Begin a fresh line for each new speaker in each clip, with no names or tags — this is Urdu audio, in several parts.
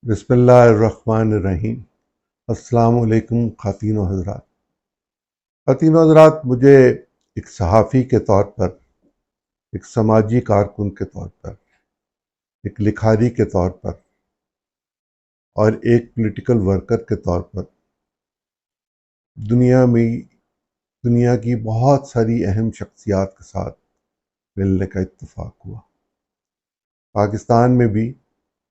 بسم اللہ الرحمن الرحیم۔ السلام علیکم خواتین و حضرات۔ خواتین و حضرات، مجھے ایک صحافی کے طور پر، ایک سماجی کارکن کے طور پر، ایک لکھاری کے طور پر اور ایک پولیٹیکل ورکر کے طور پر دنیا کی بہت ساری اہم شخصیات کے ساتھ ملنے کا اتفاق ہوا۔ پاکستان میں بھی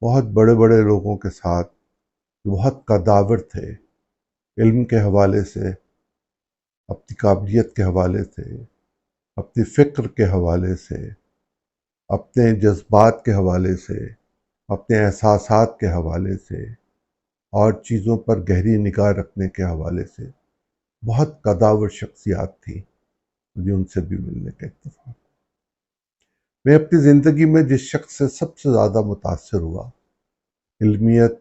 بہت بڑے بڑے لوگوں کے ساتھ جو بہت قداور تھے، علم کے حوالے سے، اپنی قابلیت کے حوالے سے، اپنی فکر کے حوالے سے، اپنے جذبات کے حوالے سے، اپنے احساسات کے حوالے سے اور چیزوں پر گہری نگاہ رکھنے کے حوالے سے بہت قداور شخصیات تھیں۔ مجھے ان سے بھی ملنے کا اتفاق۔ میں اپنی زندگی میں جس شخص سے سب سے زیادہ متاثر ہوا، علمیت،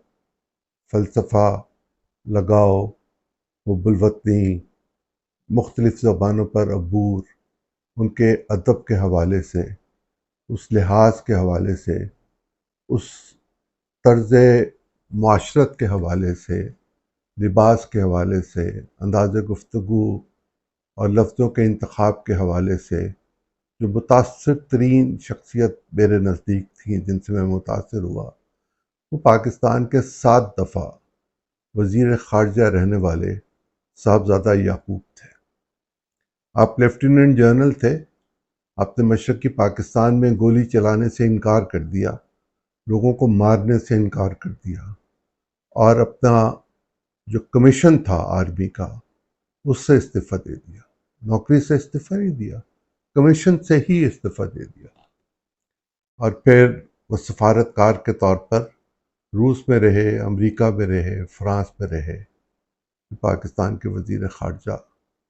فلسفہ، لگاؤ، حب الوطنی، مختلف زبانوں پر عبور، ان کے ادب کے حوالے سے، اس لحاظ کے حوالے سے، اس طرز معاشرت کے حوالے سے، لباس کے حوالے سے، انداز گفتگو اور لفظوں کے انتخاب کے حوالے سے جو متاثر ترین شخصیت میرے نزدیک تھیں، جن سے میں متاثر ہوا، وہ پاکستان کے 7 دفعہ وزیر خارجہ رہنے والے صاحبزادہ یعقوب تھے۔ آپ لیفٹیننٹ جنرل تھے۔ آپ نے مشرقی پاکستان میں گولی چلانے سے انکار کر دیا، لوگوں کو مارنے سے انکار کر دیا، اور اپنا جو کمیشن تھا آرمی کا، اس سے استعفیٰ دے دیا۔ نوکری سے استعفیٰ نہیں دیا، کمیشن سے ہی استعفیٰ دے دیا۔ اور پھر وہ سفارتکار کے طور پر روس میں رہے، امریکہ میں رہے، فرانس میں رہے، پاکستان کے وزیر خارجہ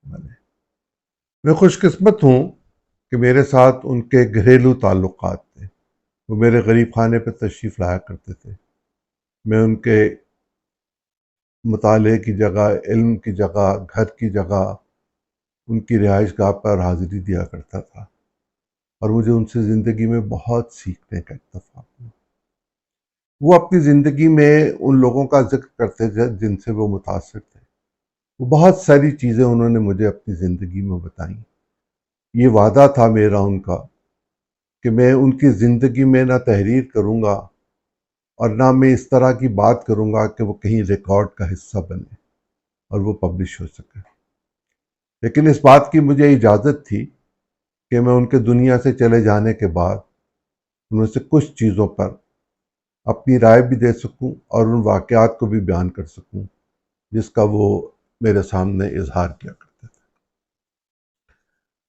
بنے۔ میں خوش قسمت ہوں کہ میرے ساتھ ان کے گھریلو تعلقات تھے۔ وہ میرے غریب خانے پہ تشریف لایا کرتے تھے۔ میں ان کے مطالعے کی جگہ، علم کی جگہ، گھر کی جگہ، ان کی رہائش گاہ پر حاضری دیا کرتا تھا، اور مجھے ان سے زندگی میں بہت سیکھنے کا اتفاق ہوا۔ وہ اپنی زندگی میں ان لوگوں کا ذکر کرتے تھے جن سے وہ متاثر تھے۔ وہ بہت ساری چیزیں انہوں نے مجھے اپنی زندگی میں بتائیں۔ یہ وعدہ تھا میرا ان کا کہ میں ان کی زندگی میں نہ تحریر کروں گا اور نہ میں اس طرح کی بات کروں گا کہ وہ کہیں ریکارڈ کا حصہ بنے اور وہ پبلش ہو سکے۔ لیکن اس بات کی مجھے اجازت تھی کہ میں ان کے دنیا سے چلے جانے کے بعد ان میں سے کچھ چیزوں پر اپنی رائے بھی دے سکوں اور ان واقعات کو بھی بیان کر سکوں جس کا وہ میرے سامنے اظہار کیا کرتے تھے۔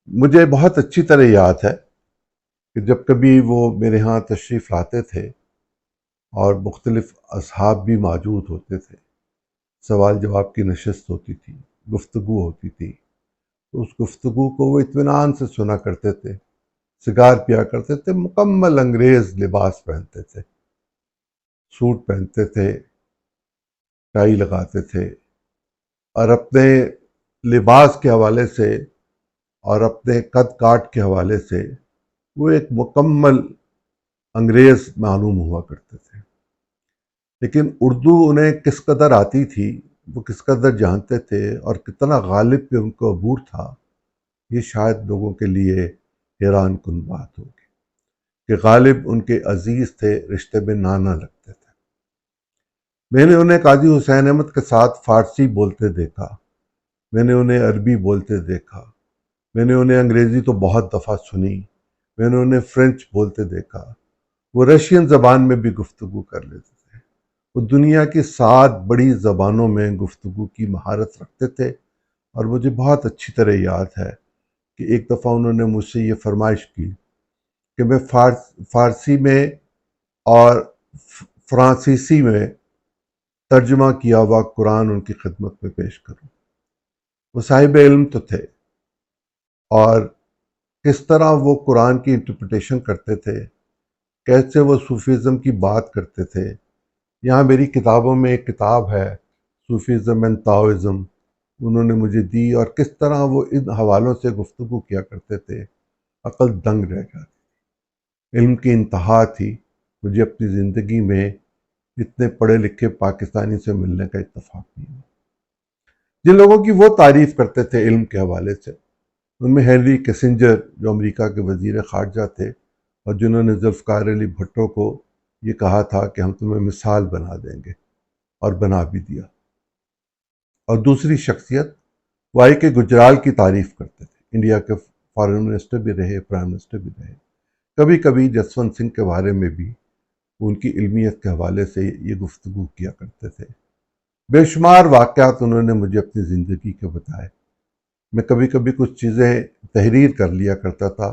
مجھے بہت اچھی طرح یاد ہے کہ جب کبھی وہ میرے ہاں تشریف لاتے تھے اور مختلف اصحاب بھی موجود ہوتے تھے، سوال جواب کی نشست ہوتی تھی، گفتگو ہوتی تھی، تو اس گفتگو کو وہ اطمینان سے سنا کرتے تھے، سگار پیا کرتے تھے، مکمل انگریز لباس پہنتے تھے، سوٹ پہنتے تھے، ٹائی لگاتے تھے، اور اپنے لباس کے حوالے سے اور اپنے قد کاٹ کے حوالے سے وہ ایک مکمل انگریز معلوم ہوا کرتے تھے۔ لیکن اردو انہیں کس قدر آتی تھی، وہ کس قدر جانتے تھے اور کتنا غالب پہ ان کو عبور تھا، یہ شاید لوگوں کے لیے حیران کن بات ہوگی کہ غالب ان کے عزیز تھے، رشتے میں نانا لگتے تھے۔ میں نے انہیں قاضی حسین احمد کے ساتھ فارسی بولتے دیکھا، میں نے انہیں عربی بولتے دیکھا، میں نے انہیں انگریزی تو بہت دفعہ سنی، میں نے انہیں فرینچ بولتے دیکھا، وہ رشین زبان میں بھی گفتگو کر لیتے تھے، وہ دنیا کی 7 بڑی زبانوں میں گفتگو کی مہارت رکھتے تھے۔ اور مجھے بہت اچھی طرح یاد ہے کہ ایک دفعہ انہوں نے مجھ سے یہ فرمائش کی کہ میں فارسی میں اور فرانسیسی میں ترجمہ کیا ہوا قرآن ان کی خدمت میں پیش کروں۔ وہ صاحب علم تو تھے، اور کس طرح وہ قرآن کی انٹرپریٹیشن کرتے تھے، کیسے وہ صوفیزم کی بات کرتے تھے۔ یہاں میری کتابوں میں ایک کتاب ہے، صوفیزم اینڈ تاؤزم، انہوں نے مجھے دی، اور کس طرح وہ ان حوالوں سے گفتگو کیا کرتے تھے، عقل دنگ رہ جاتی۔ علم کی انتہا تھی۔ مجھے اپنی زندگی میں اتنے پڑھے لکھے پاکستانی سے ملنے کا اتفاق نہیں ہوا۔ جن لوگوں کی وہ تعریف کرتے تھے علم کے حوالے سے، ان میں ہینری کیسنجر جو امریکہ کے وزیر خارجہ تھے، اور جنہوں نے ذوالفقار علی بھٹو کو یہ کہا تھا کہ ہم تمہیں مثال بنا دیں گے، اور بنا بھی دیا۔ اور دوسری شخصیت وائی کے گجرال کی تعریف کرتے تھے، انڈیا کے فارن منسٹر بھی رہے، پرائم منسٹر بھی رہے۔ کبھی کبھی جسونت سنگھ کے بارے میں بھی ان کی علمیت کے حوالے سے یہ گفتگو کیا کرتے تھے۔ بے شمار واقعات انہوں نے مجھے اپنی زندگی کے بتائے۔ میں کبھی کبھی کچھ چیزیں تحریر کر لیا کرتا تھا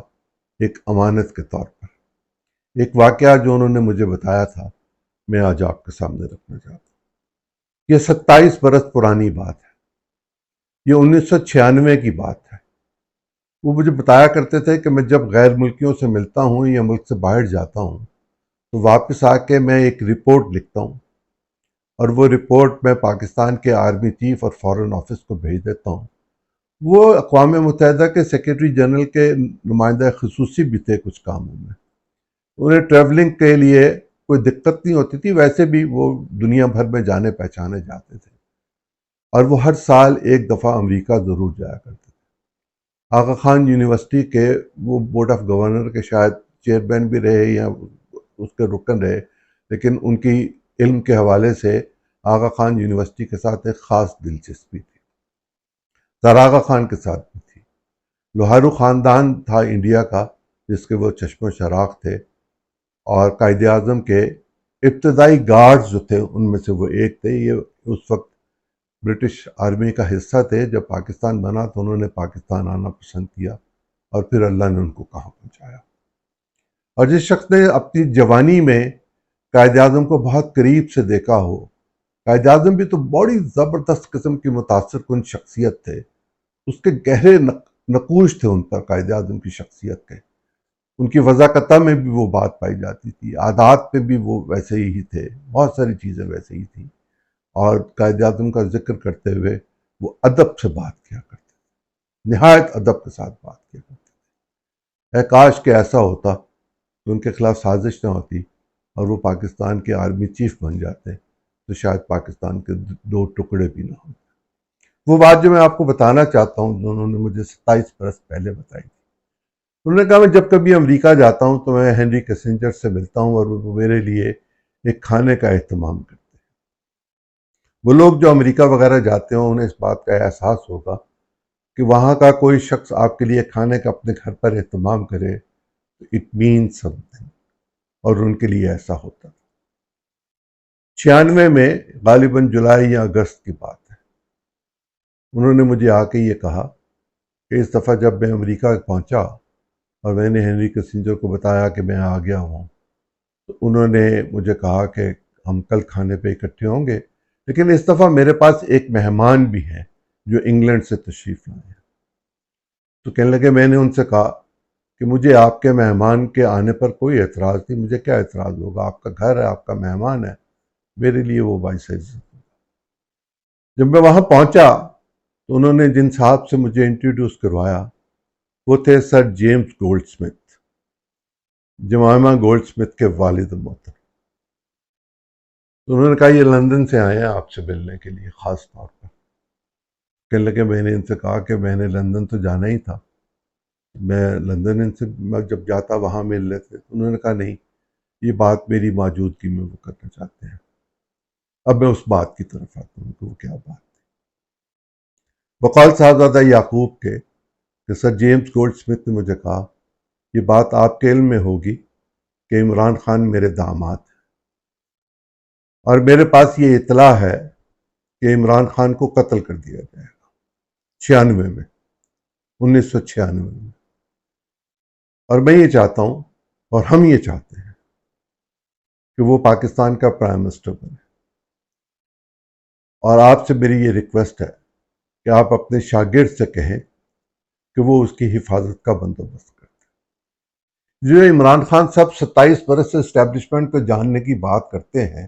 ایک امانت کے طور پر۔ ایک واقعہ جو انہوں نے مجھے بتایا تھا، میں آج آپ کے سامنے رکھنا چاہتا ہوں۔ یہ 27 برس پرانی بات ہے، یہ 1996 کی بات ہے۔ وہ مجھے بتایا کرتے تھے کہ میں جب غیر ملکیوں سے ملتا ہوں یا ملک سے باہر جاتا ہوں تو واپس آ کے میں ایک رپورٹ لکھتا ہوں، اور وہ رپورٹ میں پاکستان کے آرمی چیف اور فارن آفس کو بھیج دیتا ہوں۔ وہ اقوام متحدہ کے سیکرٹری جنرل کے نمائندہ خصوصی بھی تھے کچھ کاموں میں۔ انہیں ٹریولنگ کے لیے کوئی دقت نہیں ہوتی تھی، ویسے بھی وہ دنیا بھر میں جانے پہچانے جاتے تھے، اور وہ ہر سال ایک دفعہ امریکہ ضرور جایا کرتے تھے۔ آغا خان یونیورسٹی کے وہ بورڈ آف گورنر کے شاید چیئرمین بھی رہے یا اس کے رکن رہے، لیکن ان کی علم کے حوالے سے آغا خان یونیورسٹی کے ساتھ ایک خاص دلچسپی تھی۔ سر آغا خان کے ساتھ بھی تھی۔ لوہارو خاندان تھا انڈیا کا جس کے وہ چشم و چراغ تھے، اور قائد اعظم کے ابتدائی گارڈز جو تھے ان میں سے وہ ایک تھے۔ یہ اس وقت برٹش آرمی کا حصہ تھے۔ جب پاکستان بنا تو انہوں نے پاکستان آنا پسند کیا، اور پھر اللہ نے ان کو کہاں پہنچایا۔ اور جس شخص نے اپنی جوانی میں قائد اعظم کو بہت قریب سے دیکھا ہو، قائد اعظم بھی تو بڑی زبردست قسم کی متاثر کن شخصیت تھے، اس کے گہرے نقوش تھے ان پر قائد اعظم کی شخصیت کے۔ ان کی وضاقتہ میں بھی وہ بات پائی جاتی تھی، عادات پہ بھی وہ ویسے ہی تھے، بہت ساری چیزیں ویسے ہی تھیں۔ اور قائد اعظم کا ذکر کرتے ہوئے وہ ادب سے بات کیا کرتے تھے، نہایت ادب کے ساتھ بات کیا کرتے تھے۔ اے کاش کہ ایسا ہوتا کہ ان کے خلاف سازش نہ ہوتی اور وہ پاکستان کے آرمی چیف بن جاتے تو شاید پاکستان کے دو ٹکڑے بھی نہ ہوتے۔ وہ بات جو میں آپ کو بتانا چاہتا ہوں جو انہوں نے مجھے 27 برس پہلے بتائی تھی۔ انہوں نے کہا میں جب کبھی امریکہ جاتا ہوں تو میں ہینری کیسنجر سے ملتا ہوں، اور وہ میرے لیے ایک کھانے کا اہتمام کرتے ہیں۔ وہ لوگ جو امریکہ وغیرہ جاتے ہوں انہیں اس بات کا احساس ہوگا کہ وہاں کا کوئی شخص آپ کے لیے کھانے کا اپنے گھر پر اہتمام کرے تو اٹ مینس سم تھنگ، اور ان کے لیے ایسا ہوتا۔ 96 میں غالباً جولائی یا اگست کی بات ہے، انہوں نے مجھے آ کے یہ کہا کہ اس دفعہ جب میں امریکہ پہنچا اور میں نے ہینری کیسنجر کو بتایا کہ میں آ گیا ہوں، تو انہوں نے مجھے کہا کہ ہم کل کھانے پہ اکٹھے ہوں گے، لیکن اس دفعہ میرے پاس ایک مہمان بھی ہیں جو انگلینڈ سے تشریف لائے ہیں۔ تو کہنے لگے، میں نے ان سے کہا کہ مجھے آپ کے مہمان کے آنے پر کوئی اعتراض نہیں، مجھے کیا اعتراض ہوگا، آپ کا گھر ہے، آپ کا مہمان ہے، میرے لیے وہ باعث عزت ہے۔ جب میں وہاں پہنچا تو انہوں نے جن صاحب سے مجھے انٹروڈیوس کروایا وہ تھے sir James Goldsmith, Jemima Goldsmith کے والد محترم۔ انہوں نے کہا یہ لندن سے آئے ہیں آپ سے ملنے کے لیے خاص طور پر۔ کہنے لگے میں نے ان سے کہا کہ میں نے لندن تو جانا ہی تھا، میں لندن ان سے میں جب جاتا وہاں مل لیتے۔ انہوں نے کہا نہیں، یہ بات میری موجودگی میں وہ کرنا چاہتے ہیں۔ اب میں اس بات کی طرف آتا ہوں کہ وہ کیا بات تھی۔ بقول صاحبزادہ یعقوب کے کہ سر جیمز گولڈ سمتھ نے مجھے کہا یہ بات آپ کے علم میں ہوگی کہ عمران خان میرے داماد ہیں، اور میرے پاس یہ اطلاع ہے کہ عمران خان کو قتل کر دیا جائے گا 96 میں، 1996 میں۔ اور میں یہ چاہتا ہوں اور ہم یہ چاہتے ہیں کہ وہ پاکستان کا پرائم منسٹر بنے، اور آپ سے میری یہ ریکویسٹ ہے کہ آپ اپنے شاگرد سے کہیں کہ وہ اس کی حفاظت کا بندوبست کرتے۔ جو عمران خان صاحب 27 برس سے اسٹیبلشمنٹ کو جاننے کی بات کرتے ہیں،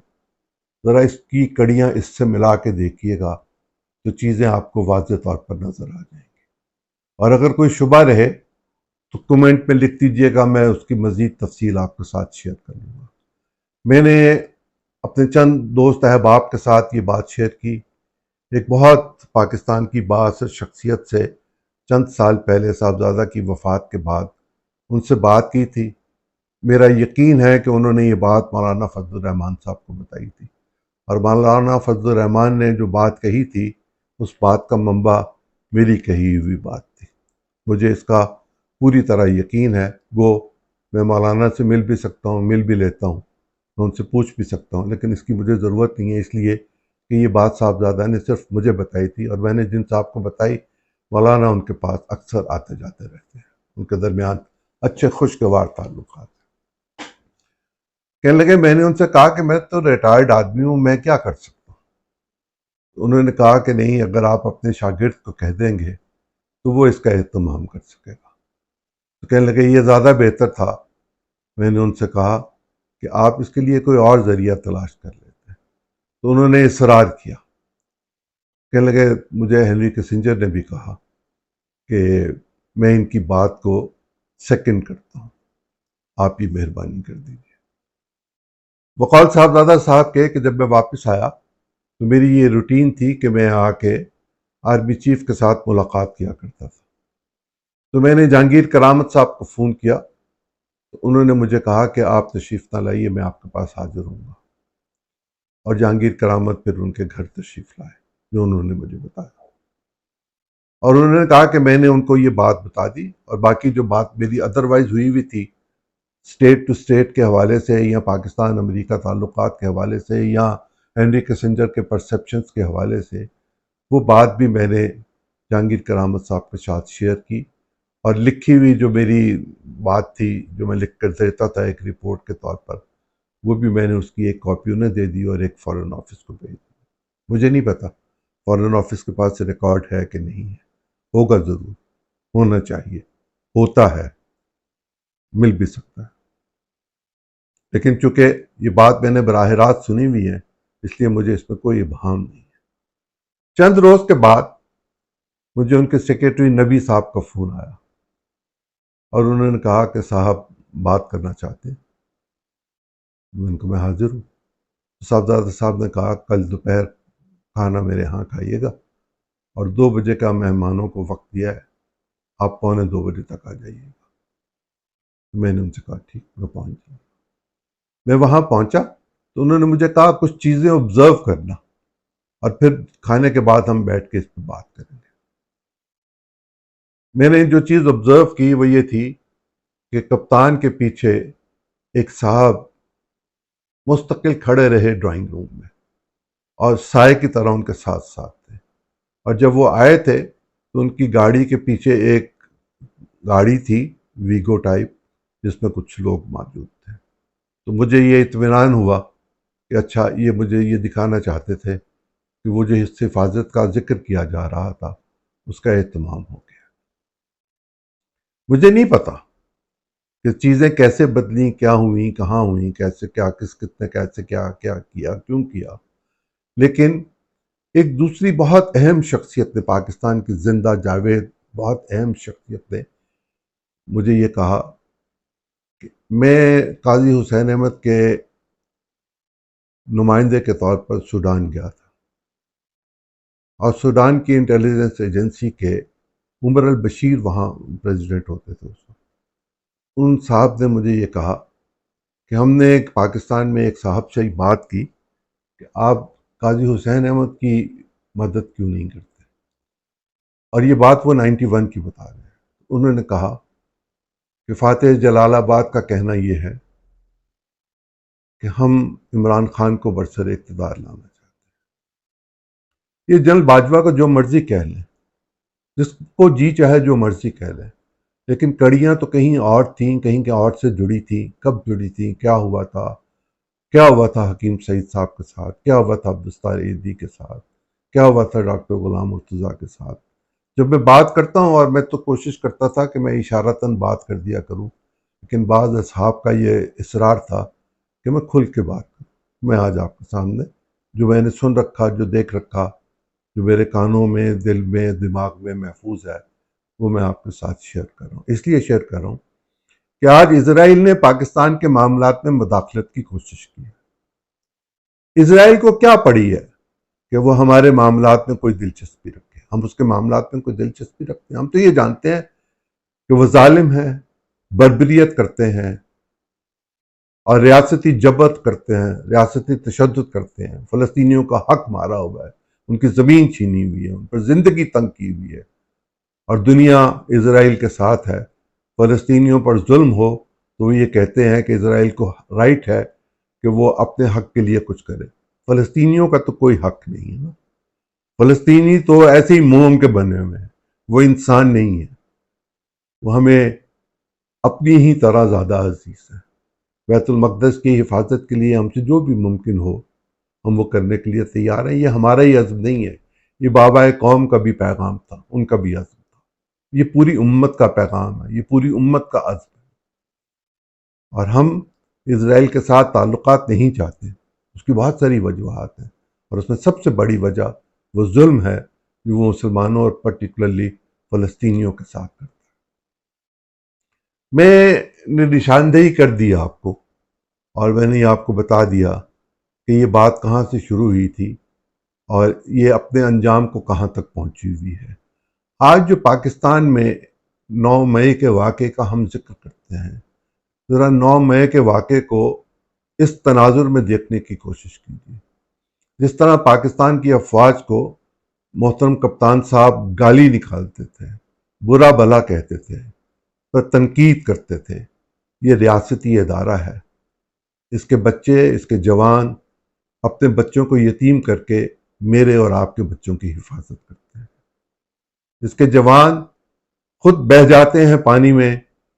ذرا اس کی کڑیاں اس سے ملا کے دیکھیے گا تو چیزیں آپ کو واضح طور پر نظر آ جائیں گی۔ اور اگر کوئی شبہ رہے تو کمنٹ میں لکھ دیجیے گا، میں اس کی مزید تفصیل آپ کے ساتھ شیئر کر لوں گا۔ میں نے اپنے چند دوست احباب کے ساتھ یہ بات شیئر کی. ایک بہت پاکستان کی بااثر شخصیت سے چند سال پہلے صاحبزادہ کی وفات کے بعد ان سے بات کی تھی. میرا یقین ہے کہ انہوں نے یہ بات مولانا فضل الرحمان صاحب کو بتائی تھی، اور مولانا فضل الرحمان نے جو بات کہی تھی اس بات کا منبع میری کہی ہوئی بات تھی. مجھے اس کا پوری طرح یقین ہے. گو میں مولانا سے مل بھی سکتا ہوں، مل بھی لیتا ہوں، میں ان سے پوچھ بھی سکتا ہوں، لیکن اس کی مجھے ضرورت نہیں ہے، اس لیے کہ یہ بات صاحبزادہ نے صرف مجھے بتائی تھی، اور میں نے جن صاحب کو بتائی مولانا ان کے پاس اکثر آتے جاتے رہتے ہیں. ان کے درمیان اچھے خوشگوار تعلقات. کہنے لگے میں نے ان سے کہا کہ میں تو ریٹائرڈ آدمی ہوں، میں کیا کر سکتا ہوں. انہوں نے کہا کہ نہیں، اگر آپ اپنے شاگرد کو کہہ دیں گے تو وہ اس کا اہتمام کر سکے گا. تو کہنے لگے یہ زیادہ بہتر تھا. میں نے ان سے کہا کہ آپ اس کے لیے کوئی اور ذریعہ تلاش کر لیتے ہیں. تو انہوں نے اصرار کیا. کہنے لگے مجھے ہنری کسنجر نے بھی کہا کہ میں ان کی بات کو سیکنڈ کرتا ہوں، آپ یہ مہربانی کر دیجیے. بقول صاحبزادہ صاحب کے کہ جب میں واپس آیا تو میری یہ روٹین تھی کہ میں آ کے آرمی چیف کے ساتھ ملاقات کیا کرتا تھا. تو میں نے جہانگیر کرامت صاحب کو فون کیا تو انہوں نے مجھے کہا کہ آپ تشریف نہ لائیے، میں آپ کے پاس حاضر ہوں گا. اور جہانگیر کرامت پھر ان کے گھر تشریف لائے جو انہوں نے مجھے بتایا، اور انہوں نے کہا کہ میں نے ان کو یہ بات بتا دی، اور باقی جو بات میری ادروائز ہوئی ہوئی تھی اسٹیٹ ٹو اسٹیٹ کے حوالے سے، یا پاکستان امریکہ تعلقات کے حوالے سے، یا ہنری کسنجر کے پرسیپشنز کے حوالے سے، وہ بات بھی میں نے جہانگیر کرامت صاحب کے ساتھ شیئر کی. اور لکھی ہوئی جو میری بات تھی جو میں لکھ کر دیتا تھا ایک رپورٹ کے طور پر، وہ بھی میں نے اس کی ایک کاپی انہیں دے دی اور ایک فارن آفس کو بھیج دی. مجھے نہیں پتا فارن آفس کے پاس ریکارڈ ہے کہ نہیں ہے، ہوگا ضرور، ہونا چاہیے، ہوتا ہے، مل بھی سکتا ہے. لیکن چونکہ یہ بات میں نے براہ راست سنی ہوئی ہے اس لیے مجھے اس میں کوئی ابہام نہیں ہے. چند روز کے بعد مجھے ان کے سیکریٹری نبی صاحب کا فون آیا اور انہوں نے کہا کہ صاحب بات کرنا چاہتے ہیں. میں حاضر ہوں. صاحبزادہ صاحب نے کہا کل دوپہر کھانا میرے ہاں کھائیے گا، اور 2 بجے کا مہمانوں کو وقت دیا ہے، آپ 1:45 تک آ جائیے گا. میں نے ان سے کہا ٹھیک، میں پہنچ جاؤں. میں وہاں پہنچا تو انہوں نے مجھے کہا کچھ چیزیں آبزرو کرنا، اور پھر کھانے کے بعد ہم بیٹھ کے اس پہ بات کریں گے. میں نے جو چیز آبزرو کی وہ یہ تھی کہ کپتان کے پیچھے ایک صاحب مستقل کھڑے رہے ڈرائنگ روم میں، اور سائے کی طرح ان کے ساتھ ساتھ تھے. اور جب وہ آئے تھے تو ان کی گاڑی کے پیچھے ایک گاڑی تھی ویگو ٹائپ جس میں کچھ لوگ موجود تھے. تو مجھے یہ اطمینان ہوا کہ اچھا یہ مجھے یہ دکھانا چاہتے تھے کہ وہ جو حفاظت کا ذکر کیا جا رہا تھا اس کا اہتمام ہو گیا. مجھے نہیں پتا کہ چیزیں کیسے بدلیں، کیا ہوئیں، کہاں ہوئیں، کیسے کیا، کتنے کیسے کیا کیا کیوں کیا. لیکن ایک دوسری بہت اہم شخصیت نے، پاکستان کی زندہ جاوید بہت اہم شخصیت نے مجھے یہ کہا کہ میں قاضی حسین احمد کے نمائندے کے طور پر سوڈان گیا تھا، اور سوڈان کی انٹیلیجنس ایجنسی کے عمر البشیر وہاں پریزیڈنٹ ہوتے تھے اس وقت. ان صاحب نے مجھے یہ کہا کہ ہم نے ایک پاکستان میں ایک صاحب سے بات کی کہ آپ قاضی حسین احمد کی مدد کیوں نہیں کرتے، اور یہ بات وہ 91 کی بتا رہے ہیں. انہوں نے کہا کہ فاتح جلال آباد کا کہنا یہ ہے کہ ہم عمران خان کو برسر اقتدار لانا چاہتے ہیں. یہ جنرل باجوہ کو جو مرضی کہہ لیں، جس کو جی چاہے جو مرضی کہہ لیں، لیکن کڑیاں تو کہیں اور تھیں، کہیں کے اور سے جڑی تھیں. کب جڑی تھیں، کیا ہوا تھا، کیا ہوا تھا حکیم سعید صاحب کے ساتھ، کیا ہوا تھا عبدالستار ایدھی کے ساتھ، کیا ہوا تھا ڈاکٹر غلام مرتضیٰ کے ساتھ. جب میں بات کرتا ہوں، اور میں تو کوشش کرتا تھا کہ میں اشارتاً بات کر دیا کروں، لیکن بعض اصحاب کا یہ اصرار تھا کہ میں کھل کے بات کروں. میں آج آپ کے سامنے جو میں نے سن رکھا، جو دیکھ رکھا، جو میرے کانوں میں، دل میں، دماغ میں محفوظ ہے، وہ میں آپ کے ساتھ شیئر کر رہا ہوں. اس لیے شیئر کر رہا ہوں کہ آج اسرائیل نے پاکستان کے معاملات میں مداخلت کی کوشش کی ہے. اسرائیل کو کیا پڑی ہے کہ وہ ہمارے معاملات میں کوئی دلچسپی رکھے؟ ہم اس کے معاملات میں کوئی دلچسپی رکھتے ہیں؟ ہم تو یہ جانتے ہیں کہ وہ ظالم ہے، بربریت کرتے ہیں اور ریاستی جبر کرتے ہیں، ریاستی تشدد کرتے ہیں، فلسطینیوں کا حق مارا ہوا ہے، ان کی زمین چھینی ہوئی ہے، ان پر زندگی تنگ کی ہوئی ہے، اور دنیا اسرائیل کے ساتھ ہے۔ فلسطینیوں پر ظلم ہو تو وہ یہ کہتے ہیں کہ اسرائیل کو رائٹ ہے کہ وہ اپنے حق کے لیے کچھ کرے۔ فلسطینیوں کا تو کوئی حق نہیں ہے نا۔ فلسطینی تو ایسے ہی موم کے بنے ہوئے ہیں، وہ انسان نہیں ہے، وہ ہمیں اپنی ہی طرح زیادہ عزیز ہے۔ بیت المقدس کی حفاظت کے لیے ہم سے جو بھی ممکن ہو ہم وہ کرنے کے لیے تیار ہیں۔ یہ ہمارا ہی عزم نہیں ہے، یہ بابائے قوم کا بھی پیغام تھا، ان کا بھی عزم تھا، یہ پوری امت کا پیغام ہے، یہ پوری امت کا عزم ہے۔ اور ہم اسرائیل کے ساتھ تعلقات نہیں چاہتے، اس کی بہت ساری وجوہات ہیں، اور اس میں سب سے بڑی وجہ وہ ظلم ہے جو وہ مسلمانوں اور پرٹیکولرلی فلسطینیوں کے ساتھ کرتا ہے۔ میں نے نشاندہی کر دی آپ کو، اور میں نے آپ کو بتا دیا کہ یہ بات کہاں سے شروع ہوئی تھی اور یہ اپنے انجام کو کہاں تک پہنچی ہوئی ہے۔ آج جو پاکستان میں 9 مئی کے واقعے کا ہم ذکر کرتے ہیں، ذرا 9 مئی کے واقعے کو اس تناظر میں دیکھنے کی کوشش کیجیے۔ جس طرح پاکستان کی افواج کو محترم کپتان صاحب گالی نکالتے تھے، برا بھلا کہتے تھے، پر تنقید کرتے تھے، یہ ریاستی ادارہ ہے، اس کے بچے، اس کے جوان اپنے بچوں کو یتیم کر کے میرے اور آپ کے بچوں کی حفاظت کرتے ہیں۔ اس کے جوان خود بہہ جاتے ہیں پانی میں،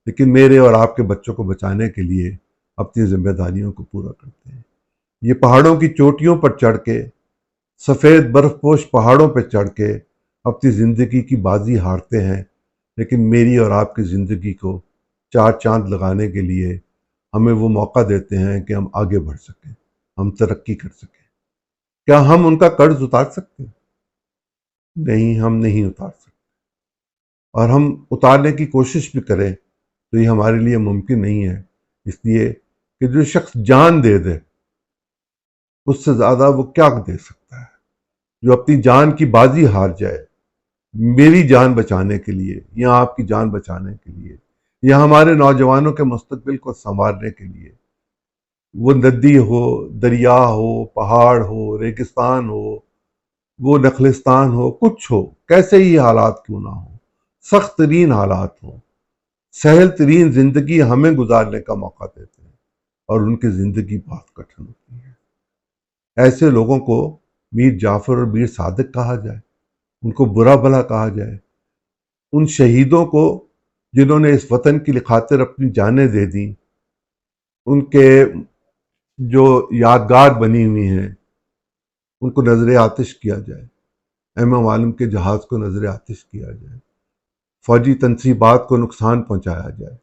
لیکن میرے اور آپ کے بچوں کو بچانے کے لیے اپنی ذمہ داریوں کو پورا کرتے ہیں۔ یہ پہاڑوں کی چوٹیوں پر چڑھ کے، سفید برف پوش پہاڑوں پہ چڑھ کے اپنی زندگی کی بازی ہارتے ہیں، لیکن میری اور آپ کی زندگی کو 4 چاند لگانے کے لیے ہمیں وہ موقع دیتے ہیں کہ ہم آگے بڑھ سکیں، ہم ترقی کر سکیں۔ کیا ہم ان کا قرض اتار سکتے ہیں؟ نہیں، ہم نہیں اتار سکتے، اور ہم اتارنے کی کوشش بھی کریں تو یہ ہمارے لیے ممکن نہیں ہے، اس لیے کہ جو شخص جان دے دے اس سے زیادہ وہ کیا دے سکتا ہے؟ جو اپنی جان کی بازی ہار جائے میری جان بچانے کے لیے یا آپ کی جان بچانے کے لیے یا ہمارے نوجوانوں کے مستقبل کو سنوارنے کے لیے، وہ ندی ہو، دریا ہو، پہاڑ ہو، ریگستان ہو، وہ نخلستان ہو، کچھ ہو، کیسے ہی حالات کیوں نہ ہو، سخت ترین حالات ہوں، سہل ترین زندگی ہمیں گزارنے کا موقع دیتے ہیں، اور ان کی زندگی بہت کٹھن ہوتی ہے۔ ایسے لوگوں کو میر جعفر اور میر صادق کہا جائے، ان کو برا بھلا کہا جائے، ان شہیدوں کو جنہوں نے اس وطن کی خاطر اپنی جانیں دے دیں، ان کے جو یادگار بنی ہوئی ہیں ان کو نظر آتش کیا جائے، امام عالم کے جہاز کو نظر آتش کیا جائے، فوجی تنصیبات کو نقصان پہنچایا جائے،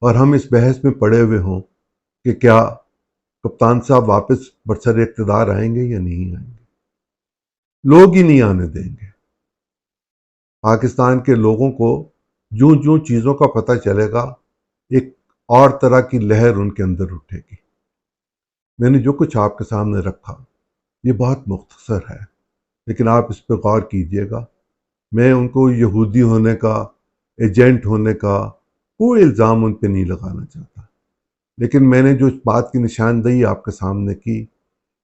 اور ہم اس بحث میں پڑے ہوئے ہوں کہ کیا کپتان صاحب واپس برسر اقتدار آئیں گے یا نہیں آئیں گے۔ لوگ ہی نہیں آنے دیں گے۔ پاکستان کے لوگوں کو جوں جوں چیزوں کا پتہ چلے گا، ایک اور طرح کی لہر ان کے اندر اٹھے گی۔ میں نے جو کچھ آپ کے سامنے رکھا یہ بہت مختصر ہے، لیکن آپ اس پہ غور کیجئے گا۔ میں ان کو یہودی ہونے کا، ایجنٹ ہونے کا کوئی الزام ان پہ نہیں لگانا چاہتا، لیکن میں نے جو اس بات کی نشاندہی آپ کے سامنے کی،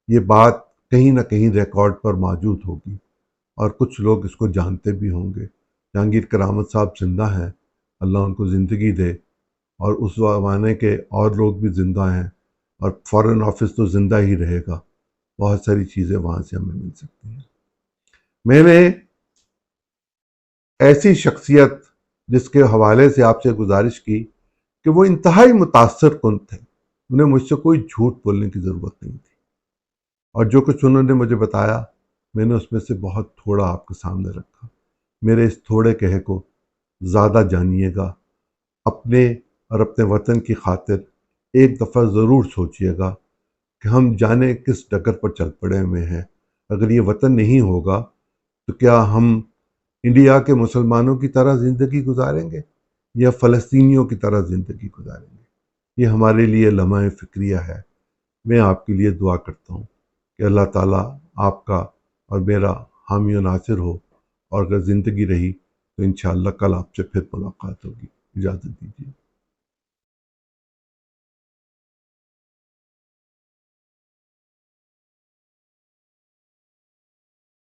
یہ بات کہیں نہ کہیں ریکارڈ پر موجود ہوگی، اور کچھ لوگ اس کو جانتے بھی ہوں گے۔ جہانگیر کرامت صاحب زندہ ہیں، اللہ ان کو زندگی دے، اور اس زمانے کے اور لوگ بھی زندہ ہیں، اور فارن آفس تو زندہ ہی رہے گا، بہت ساری چیزیں وہاں سے ہمیں مل سکتی ہیں۔ میں نے ایسی شخصیت جس کے حوالے سے آپ سے گزارش کی کہ وہ انتہائی متاثر کن تھے، انہیں مجھ سے کوئی جھوٹ بولنے کی ضرورت نہیں تھی، اور جو کچھ انہوں نے مجھے بتایا میں نے اس میں سے بہت تھوڑا آپ کے سامنے رکھا۔ میرے اس تھوڑے کہے کو زیادہ جانیے گا، اپنے اور اپنے وطن کی خاطر ایک دفعہ ضرور سوچیے گا کہ ہم جانے کس ڈگر پر چل پڑے ہوئے ہیں۔ اگر یہ وطن نہیں ہوگا تو کیا ہم انڈیا کے مسلمانوں کی طرح زندگی گزاریں گے یا فلسطینیوں کی طرح زندگی گزاریں گے؟ یہ ہمارے لیے لمحہ فکریہ ہے۔ میں آپ کے لیے دعا کرتا ہوں کہ کہ اللہ تعالیٰ آپ کا اور میرا حامی و ناصر ہو، اور اگر زندگی رہی تو انشاءاللہ کل آپ سے پھر ملاقات ہوگی۔ اجازت دیجیے۔